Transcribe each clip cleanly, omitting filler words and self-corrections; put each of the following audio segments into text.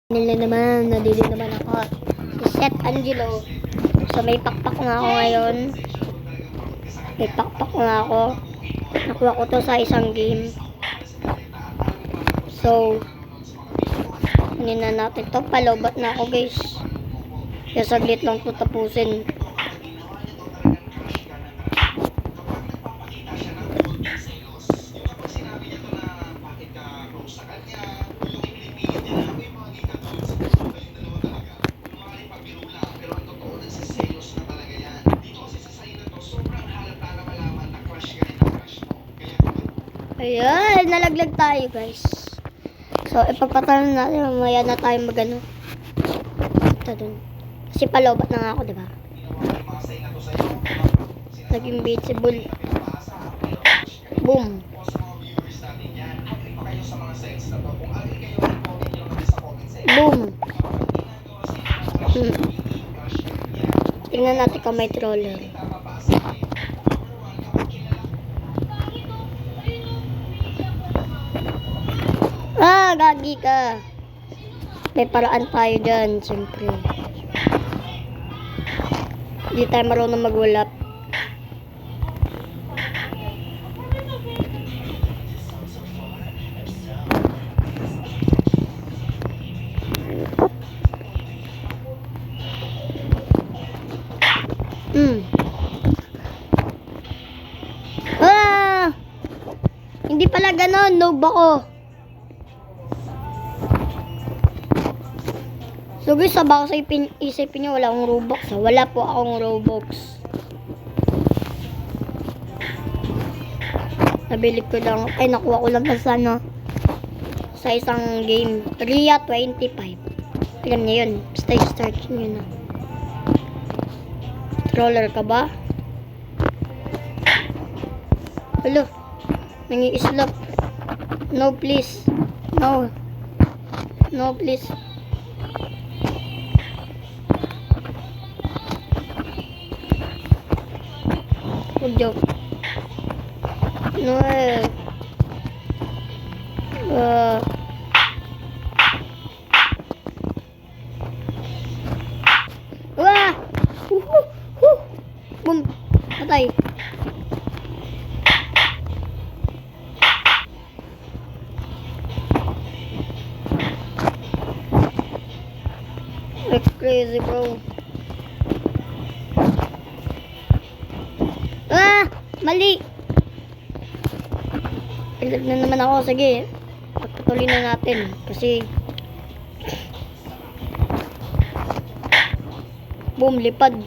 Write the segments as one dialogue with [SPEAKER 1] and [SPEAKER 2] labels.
[SPEAKER 1] Nila naman, nadili naman ako. Si Seth Angelo. So may pakpak na ako ngayon. May pakpak na ako. Nakuha ko to sa isang game. So, hindi na natin to. Palobat na ako guys. Kaya saglit lang to tapusin. Ayan, nalaglag tayo guys. So, ipagpatalan natin. Mamaya na tayo magano. Ito dun. Kasi palobat na nga ako, diba? Naging beatable. Boom. Boom. Tingnan natin kung may troller. Gagi ka. May paraan tayo dyan, siyempre. Hindi tayo marunong magwalap. Hindi pala ganon, noob ako. So guys, baka isipin nyo wala akong Robux. Wala po akong Robux. Nabili ko lang. Ay, nakuha ko lang sa isang game. Ria 25. Alam niyo yun. Basta i-start nyo na. Troller ka ba? Hello. Nangi-islap. No please. No. No please. Good job. No. Boom. Patay. That's crazy, bro. Mali. Ilag na naman ako. Sige. Pagpatuloy na natin. Kasi boom, lipad.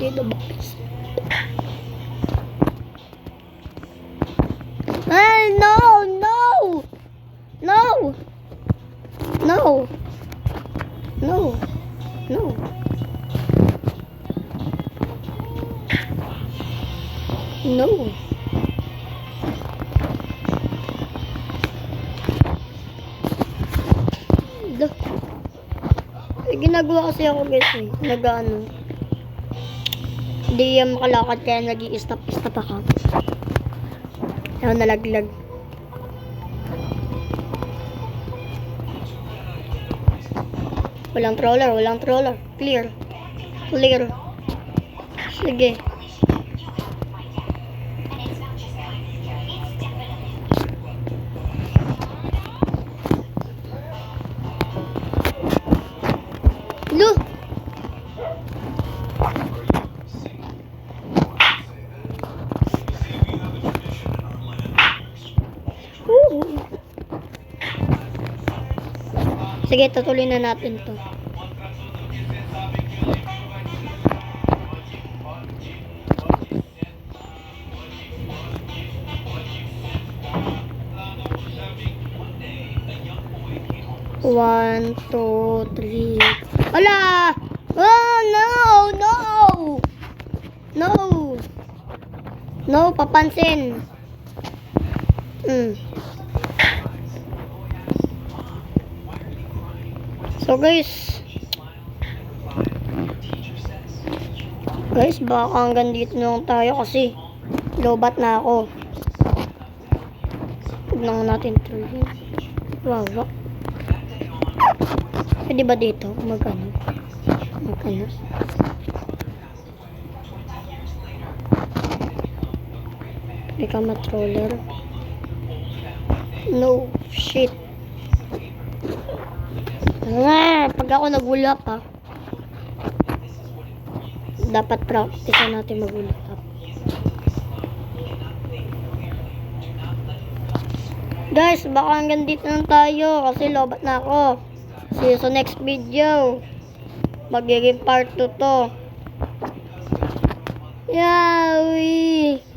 [SPEAKER 1] Dito ba? No! No! No! No! No! No! No. Ginagawa kasi ako guys eh. Nag-ano. Hindi yan makalakad kaya nag-i-stop ako. Ayaw nalaglag. Walang troller. Clear. Sige. Sige, tutuloy na natin to. One, two, three. Ala! Oh, no! No! No! No, papansin. So guys, baka hanggang dito na lang tayo kasi lobat na ako. Huwag na nga natin tuloy. Wawa. Pwede ba dito? Mag-ano? Pwede ka matroller. No, shit. Pag ako nag-ulap ha. Dapat practice natin mag-ulap. Guys, baka hanggang dito lang tayo kasi lobat na ako. See you sa next video. Magiging part 2 to. Yawi!